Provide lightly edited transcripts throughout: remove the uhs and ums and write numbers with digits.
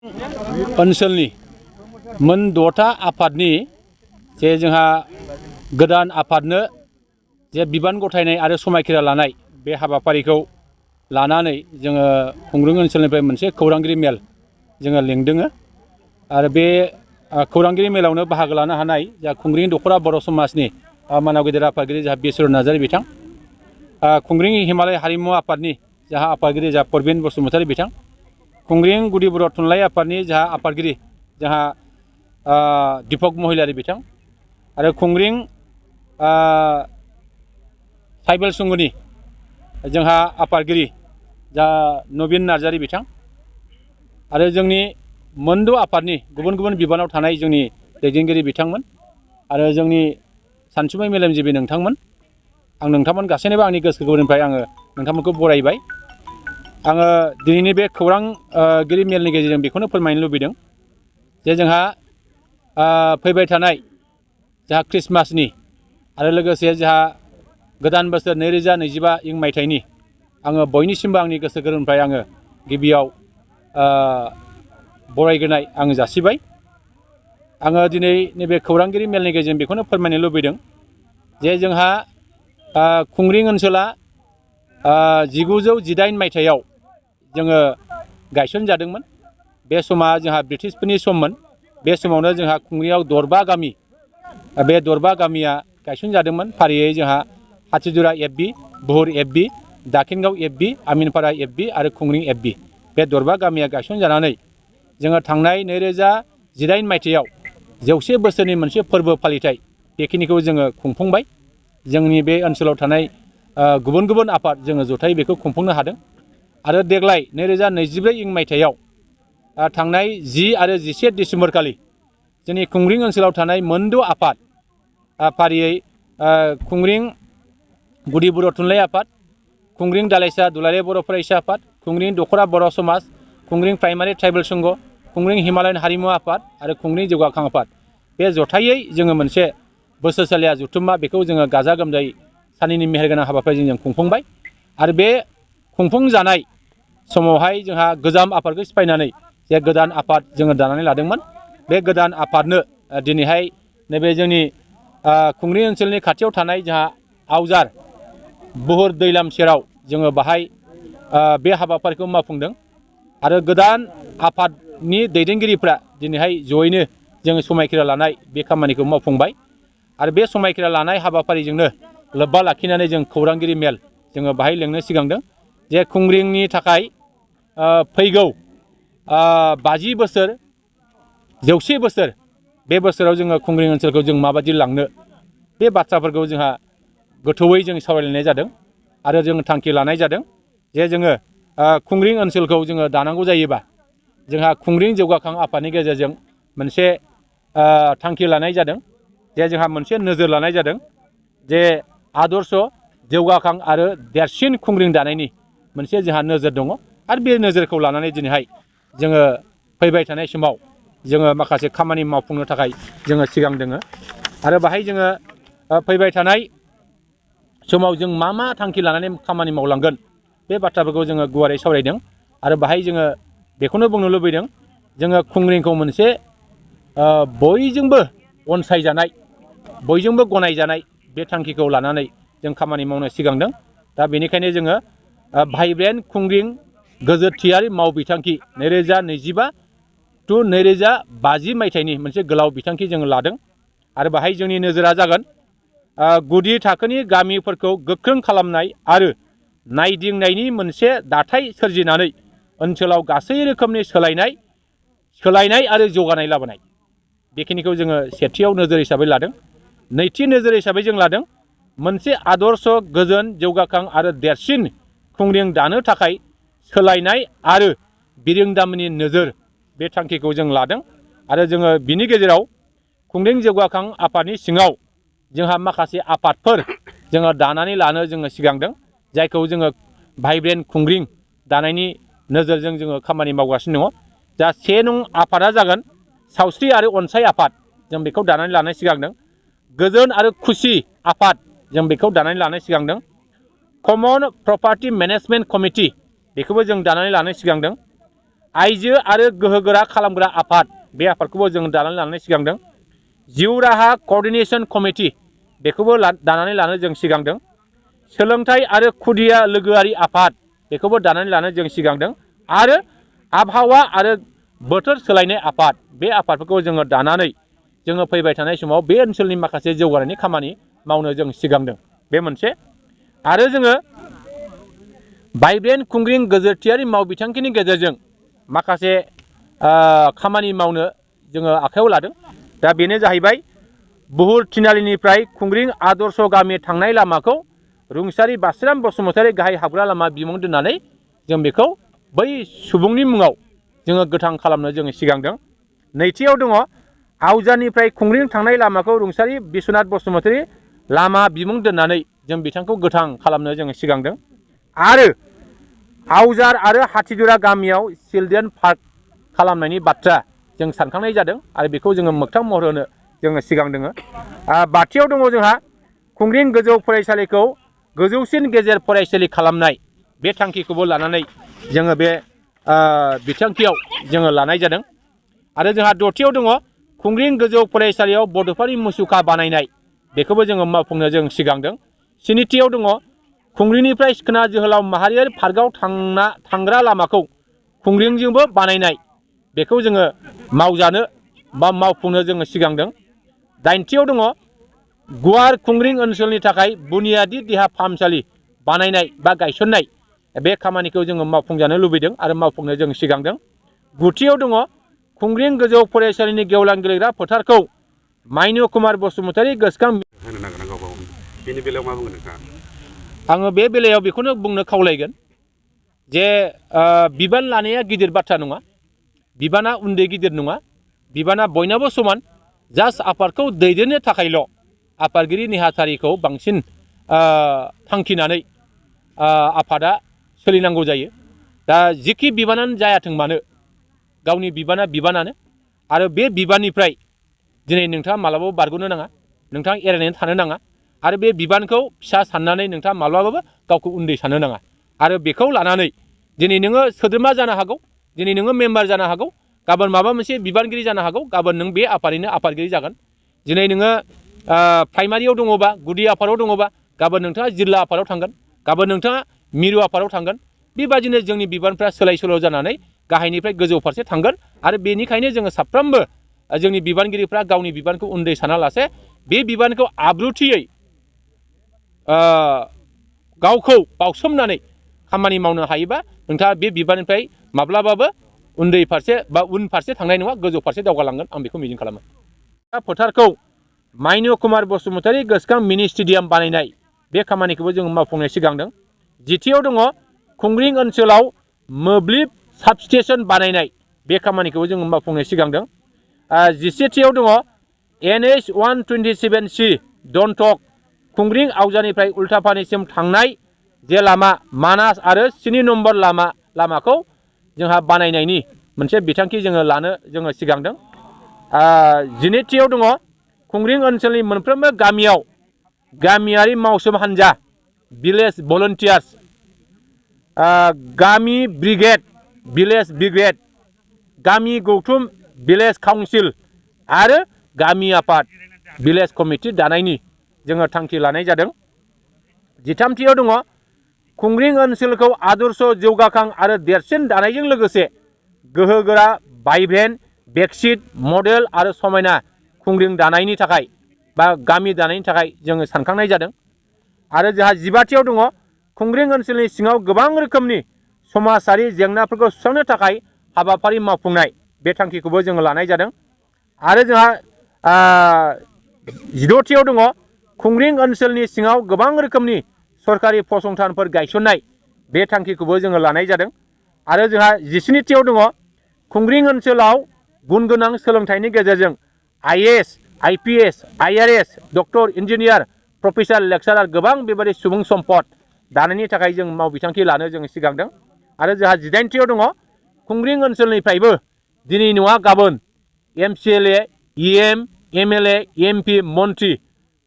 ओनसोलनि मोन 6था आफादनि जे जोंहा गोदान आफादनो जे बिबान गथायनाय आरो समायखिरा लानाय बे हाबाफारिखौ लानानै जोङो खुंग्रिं ओनसोलनिफ्राय मोनसे खौरांगिरि मेल जोङो लिंदों आरो बे खौरांगिरि मेलावनो बाहागो लानो हानाय जा खुंग्रिं दख'रा बर' समाजनि मानाव गेदेर आफादगिरि जा बिसर नार्जारि बिथां, खुंग्रिं हिमालय हारिमु आफादनि जाहा आफादगिरि जा परबिन बसुमतारी बिथां, खुंग्रिं गुदि बर' थुनलाइ आफादनि जाहा आफादगिरि जाहा दिपक महिलारि बिथां आरो खुंग्रिं ट्राइबेल संघनि जोंहा आफादगिरि जा नबिन नार्जारि बिथां आरो जोंनि मोनद' आफादनि गुबुन गुबुन बिबानाव थानाय जोंनि दैदेनगिरि बिथांमोन आरो जोंनि सानसुमै मेलेमजिबि नोंथांमोन, आं नोंथांमोन गासैनोबो आंनि गोसो गोरबोनिफ्राय आङो नोंथांमोनखौ बरायबाय। आङो दिनैनि बे खौरांगिरि मेलनि गेजेरजों बेखौनो फोरमायनो लुबैदों जे जोंहा फैबाय थानाय जाहा ख्रिस्टमासनि आरो लोगोसे जाहा गोदान बोसोर 2025 मायथाइनि आङो बयनिसिमबो आंनि गोसो गोरबोनिफ्राय आङो गिबियाव बरायग्रोनाय आङो जासिबाय। आङो दिनै नैबे खौरांगिरि मेलनि गेजेरजों बेखौनो फोरमायनो लुबैदों जे जोंहा खुंग्रिं ओनसोला 1918 मायथाइयाव जोङो गायसनजादोंमोन। बे समा जोंहा ब्रिटिशफोरनि सममोन। बे समावनो जोंहा खुंग्रिंआव दरबा गामि, बे दरबा गामिया गायसनजादोंमोन। फारियै जोंहा हाथिजुरा FB, बुहुर FB, दाखिनगाव FB, आमिनपारा FB आरो खुंग्रिं FB बे दरबा गामिया गायसनजानानै जोङो थांनाय 2018 मायथाइयाव 100 बोसोरनि मोनसे फोरबो फालिथाय बेखिनिखौ जोङो खुंफुंबाय। जोंनि बे ओनसोलाव थानाय गुबुन गुबुन आफाद जोङो जथायै बेखौ खुंफुंनो हादों आरो देग्लाय 2024 मायथाइयाव थांनाय 10 आरो 11 डिसेम्बर खालि जोंनि खुंग्रिं ओनसोलाव थानाय मोनद' आफाद फारियै खुंग्रिं गुदि बर' थुनलाइ आफाद, खुंग्रिं दालाइसा दुलाराय बर' फरायसा आफाद, खुंग्रिं दख'रा बर' समाज, खुंग्रिं प्राइमारि ट्राइबेल संघ, खुंग्रिं हिमालयान हारिमु आफाद आरो खुंग्रिं जौगाखां आफाद बे जथायै जोङो मोनसे बोसोरसालिया जथुम्मा बेखौ जोङो गाजा गोमजायै सानैनि मेहेरगोनां हाबाफारिजों जों खुंफुंबाय आरो बे खुंफुंजानाय समावहाय जोंहा गोजाम आफादखौ सिफायनानै जे गोदान आफाद जोङो दानानै लादोंमोन। बे गोदान आफादनो दिनैहाय नैबे जोंनि खुंग्रिं ओनसोलनि खाथियाव थानाय जोंहा आवजार बुहुर दैलाम सेराव जोङो बाहाय बे हाबाफारिखौ मावफुंदों आरो गोदान आफादनि दैदेनगिरिफ्रा दिनैहाय जयैनो जोङो समायखिरा लानाय बे खामानिखौ मावफुंबाय आरो बे समायखिरा लानाय हाबाफारिजोंनो लोब्बा लाखिनानै जों खौरांगिरि मेल जोङो बाहाय लेंनो सिगांदों जे खुंग्रिंनि थाखाय फैगौ 50 बोसोर 100 बोसोर बे बोसोराव जोङो खुंग्रिं ओनसोलखौ जों माबायदि लांनो बे बाथ्राफोरखौ जोंहा गोथौयै जों सावरायलायनाय जादों आरो जों थांखि लानाय जादों जे जोङो खुंग्रिं ओनसोलखौ जोङो दानांगौ जायोबा जोंहा खुंग्रिं जौगाखां आफादनि गेजेरजों मोनसे थांखि लानाय जादों जे जोंहा मोनसे नोजोर लानाय जादों जे आदर्श जौगाखां आरो देरसिन खुंग्रिं दानायनि मोनसे जोंहा नोजोर दङ आरो बे नोजोरखौ लानानै दिनैहाय जोङो फैबाय थानाय समाव जोङो माखासे खामानि मावफुंनो थाखाय जोङो सिगां दोङो आरो बाहाय जोङो फैबाय थानाय समाव जों मा मा थांखि लानानै खामानि मावलांगोन बे बाथ्राफोरखौ जोङो गुवारै सावरायदों आरो बाहाय जोङो बेखौनो बुंनो लुबैदों जोङो खुंग्रिंखौ मोनसे बयजोंबो अनसायजानाय बयजोंबो गनायजानाय बे थांखिखौ लानानै जों खामानि मावनो सिगांदों। दा बेनिखायनो जोङो भाइब्रेन्ट खुंग्रिं गोजोरथियारि मावबिथांखि 2025 to 2050 मायथाइनि मोनसे गोलाव बिथांखि जोङो लादों आरो बाहाय जोंनि नोजोरा जागोन गुदि थाखोनि गामिफोरखौ गोख्रों खालामनाय आरो नायदिंनायनि मोनसे दाथाय सोरजिनानै ओनसोलाव गासै रोखोमनि सोलायनाय आरो जौगानाय लाबोनाय बेखिनिखौ जोङो सेथियाव नोजोर हिसाबै लादों। नैथि नोजोर हिसाबै जों लादों मोनसे आदर्श गोजोन जौगाखां आरो देरसिन खुंग्रिं दानो थाखाय सोलायनाय आरो बिरोंदामिननि नोजोर बे थांखिखौ जों लादों आरो जोङो बिनि गेजेराव खुंग्रिं जौगाखां आफादनि सिङाव जोंहा माखासे आफादफोर जोङो दानानै लानो जोङो सिगांदों जायखौ जोङो भाइब्रेन्ट खुंग्रिं दानायनि नोजोरजों जोङो खामानि मावगासिनो दङ। दा 1 नं आफादा जागोन सावस्रि आरो अनसाय आफाद जों बेखौ दानानै लानो सिगांदों। गोजोन आरो खुसि आफाद जों बेखौ दानानै लानो सिगांदों। कमन प्रपार्टि मेनेजमेन्ट कमिटि बेखौबो जों दानानै लानो सिगांदों। आइजो आरो गोहोगोरा खालामग्रा आफाद बे आफादखौबो जों दानानै लानो सिगांदों। जिउ राहा कअर्डिनेशन कमिटि बेखौबो दानानै लानो जों सिगांदों। सोलोंथाइ आरो खुदिया लोगोआरि आफाद बेखौबो दानानै लानो जों सिगांदों। आरो आबहावा आरो बोथोर सोलायनाय आफाद बे आफादफोरखौ जोङो दानानै जोङो फैबाय थानाय समाव बे ओनसोलनि माखासे जौगानायनि खामानि मावनो जों सिगांदों। बे मोनसे आरो जोङो भाइब्रेन्ट खुंग्रिं गोजोरथियारि मावबिथांखिनि गेजेरजों माखासे खामानि मावनो जोङो आखायाव लादों। दा बेनो जाहैबाय बुहुर थिनालिनिफ्राय खुंग्रिं आदर्श गामि थांनाय लामाखौ रुंसारि बास्राम बसुमतारी गाहाय हाबग्रा लामा बिमुं दोननानै जों बेखौ बै सुबुंनि मुङाव जोङो गोथां खालामनो जोङो सिगांदों। नैथियाव दङ आवजानिफ्राय खुंग्रिं थांनाय लामाखौ रुंसारि बिश्वनाथ बसुमतारी लामा बिमुं दोननानै जों बिथांखौ गोथां खालामनो जोङो सिगांदों। आरो आवजार आरो हाथिदुरा गामियाव चिल्ड्रेन पार्क खालामनायनि बाथ्रा जों सानखांनाय जादों आरो बेखौ जोङो मोगथां महर होनो जोङो सिगांदों। बाथियाव दङ जोंहा खुंग्रिं गोजौ फरायसालिखौ गोजौसिन गेजेर फरायसालि खालामनाय बे थांखिखौबो लानानै जोङो बे बिथांखियाव जोङो लानाय जादों। आरो जोंहा दथियाव दङ खुंग्रिं गोजौ फरायसालियाव बड'फानि मुसुखा बानायनाय बेखौबो जोङो मावफुंनो जों सिगांदों। स्निथियाव दङ खुंग्रिंनिफ्राय सिखोना जोहोलाव माहारियारि पार्कआव थांग्रा लामाखौ खुंग्रिंजोंबो बानायनाय बेखौ जोङो मावजानो बा मावफुंनो जोङो सिगांदों। दाइनथियाव दङ गुवार खुंग्रिं ओनसोलनि थाखाय बुनियादी देहा फाहामसालि बानायनाय बा गायसननाय बे खामानिखौ जोङो मावफुंजानो लुबैदों आरो मावफुंनो जों सिगांदों। गुथियाव दङ खुंग्रिं गोजौ फरायसालिनि गेवलां गेलेग्रा फोथारखौ माइनु कुमार बसुमतारी गोसोखां होनो नागिरनांगौ बेनि बेलायाव मा बुंगोन नोंथाङा? आङो बे बेलायाव बेखौनो बुंनो खावलायगोन जे बिबान लानाया गिदिर बाथ्रा नङा, बिबाना उन्दै गिदिर नङा, बिबाना बयनाबो समान। जास्ट आफादखौ दैदेननो थाखायल' आफादगिरि नेहाथारिखौ बांसिन थांखिनानै आफादा सोलिनांगौ जायो। दा जिखि बिबानानो जायाथों मानो गावनि बिबाना बिबानानो आरो बे बिबाननिफ्राय दिनै नोंथाङा मालाबाबो बारग'नो नाङा, नोंथाङा एरायनानै थानो नाङा आरो बे बिबानखौ फिसा साननानै नोंथाङा माब्लाबाबो गावखौ उन्दै साननो नाङा। आरो बेखौ लानानै दिनै नोङो सोद्रोमा जानो हागौ, दिनै नोङो मेम्बार जानो हागौ, गाबोन माबा मोनसे बिबानगिरि जानो हागौ, गाबोन नों बे आफादनिनो आफादगिरि जागोन। दिनै नोङो प्राइमारियाव दङबा, गुदि आफादाव दङबा, गाबोन नोंथाङा जिल्ला आफादाव थांगोन, गाबोन नोंथाङा मिरु आफादाव थांगोन। बेबादिनो जोंनि बिबानफ्रा सोलाय सोल' जानानै गाहायनिफ्राय गोजौ फारसे थांगोन। आरो बेनिखायनो जोङो साफ्रोमबो जोंनि बिबानगिरिफ्रा गावनि बिबानखौ उन्दै सानालासे बे बिबानखौ आब्रुथियै गावखौ बावसोमनानै खामानि मावनो हायोबा नोंथाङा बे बिबाननिफ्राय माब्लाबाबो उन्दै फारसे बा उन फारसे थांनाय नङा, गोजौ फारसे दावगालांगोन आं बेखौ मिजिं खालामो। फोथारखौ माइनु कुमार बसुमतारी गोसोखां मिनि स्टेडियाम बानायनाय बे खामानिखौबो जों मावफुंनो सिगांदों। जिथियाव दङ खुंग्रिं ओनसोलाव मोब्लिब साबस्टेसन बानायनाय बे खामानिखौबो जों मावफुंनो सिगांदों। जिसेथियाव दङ NH 127C दन्थक खुंग्रिं आवजानिफ्राय उल्थापानिसिम थांनाय जे लामा मानास आरो 7 नम्बर लामाखौ जोंहा बानायनायनि मोनसे बिथांखि जोङो लानो जोङो सिगांदों। 12थियाव दङ खुंग्रिं ओनसोलनि मोनफ्रोमबो गामियाव गामियारि मावसोम हान्जा, भिलेज भलन्टियार्स, गामि ब्रिगेड, भिलेज ब्रिगेड, गामि गौथुम भिलेज काउन्सिल आरो गामि आफाद भिलेज कमिटि दानायनि जोङो थांखि लानाय जादों। 13थियाव दङ खुंग्रिं ओनसोलखौ आदर्श जौगाखां आरो देरसिन दानायजों लोगोसे गोहोगोरा भाइब्रेन्ट बेकसिट मडेल आरो समायना खुंग्रिं दानायनि थाखाय बा गामि दानायनि थाखाय जोङो सानखांनाय जादों। आरो जोंहा 15थियाव दङ खुंग्रिं ओनसोलनि सिङाव गोबां रोखोमनि समाजारि जेंनाफोरखौ सुस्रांनो थाखाय हाबाफारि मावफुंनाय बे थांखिखौबो जोङो लानाय जादों। आरो जोंहा 16थियाव दङ खुंग्रिं ओनसोलनि सिङाव गोबां रोखोमनि सरकारि फसंथानफोर गायसननाय बे थांखिखौबो जोङो लानाय जादों। आरो जोंहा 17थियाव दङ खुंग्रिं ओनसोलाव गुन गोनां सोलोंथाइनि गेजेरजों IAS, IPS, IRS, doctor, engineer, professor, lecturer गोबां बेबायदि सुबुं सम्पद दानायनि थाखाय जों मावबिथांखि लानो जों सिगांदों। आरो जोंहा 18थियाव दङ खुंग्रिं ओनसोलनिफ्रायबो दिनै नङा गाबोन MCLA, EM, MLA, MP, मन्त्रि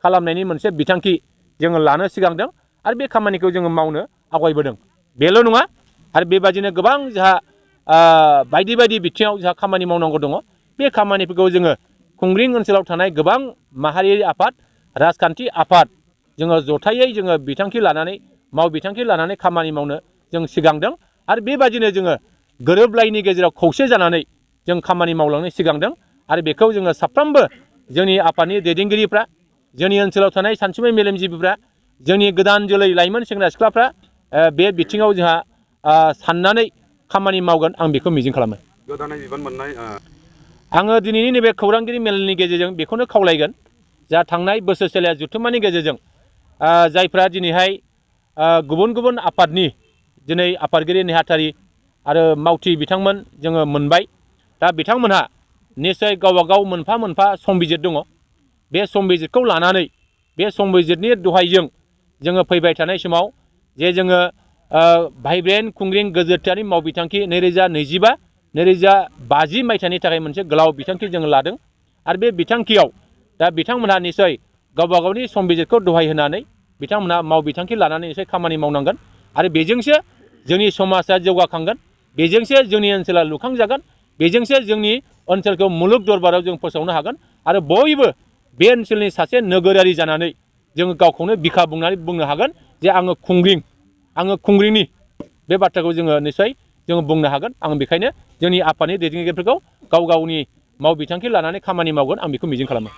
खालामनायनि मोनसे बिथांखि जोङो लानो सिगांदों आरो बे खामानिखौ जोङो मावनो आवगायबोदों। बेल' नङा आरो बेबादिनो गोबां जोंहा बायदि बायदि बिथिङाव जोंहा खामानि मावनांगौ दङ। बे खामानिफोरखौ जोङो खुंग्रिं ओनसोलाव थानाय गोबां माहारियारि आफाद, राजखान्थि आफाद जोङो जथायै जोङो बिथांखि लानानै बिथांखि लानानै खामानि मावनो जों सिगांदों आरो बेबादिनो जोङो गोरोबलायनि गेजेराव खौसे जानानै जों खामानि मावलांनो सिगांदों आरो बेखौ जोङो साफ्रोमबो जोंनि आफादनि दैदेनगिरिफ्रा, जोंनि ओनसोलाव थानाय सानसुमै मेलेमजिबिफ्रा, जोंनि गोदान जोलै लाइमोन सेंग्रा सिख्लाफ्रा बे बिथिङाव जोंहा साननानै खामानि मावगोन आं बेखौ मिजिं खालामो। गोदानै बिबान मोननाय आङो दिनैनि नैबे खौरांगिरि मेलनि गेजेरजों बेखौनो खावलायगोन जा थांनाय बोसोरसेला जथुम्मानि गेजेरजों जायफ्रा दिनैहाय गुबुन गुबुन आफादनि दिनै आफादगिरि नेहाथारि आरो मावथि बिथांमोन जोङो मोनबाय। दा बिथांमोनहा निस्सय गावबा गाव मोनफा मोनफा संबिजिर दङ। बे संबिजिरखौ लानानै बे संबिजिरनि दहायजों जोङो फैबाय थानाय समाव जे जोङो भाइब्रेन्ट खुंग्रिं गोजोरथायारि मावबिथांखि 2025 मायथाइनि थाखाय मोनसे गोलाव बिथांखि जोङो लादों आरो बे बिथांखियाव दा बिथांमोनहा निस्सय गावबा गावनि संबिजिरखौ दहाय होनानै बिथांमोनहा मावबिथांखि लानानै निस्सय खामानि मावनांगोन आरो बेजोंसो जोंनि समाजा जौगाखांगोन, बेजोंसो जोंनि ओनसोला लुखांजागोन, बेजोंसो जोंनि ओनसोलखौ मुलुग दरबाराव जों फोसावनो हागोन आरो बयबो बे ओनसोलनि सासे नोगोरारि जानानै जोङो गावखौनो बिखा बुंनानै बुंनो हागोन जे आङो खुंग्रिंनि बे बाथ्राखौ जोङो निस्सय जोङो बुंनो हागोन। आं बेखायनो जोंनि आफादनि दैदेनगिरिफोरखौ गाव गावनि मावबिथांखि लानानै खामानि मावगोन आं बेखौ मिजिं खालामो।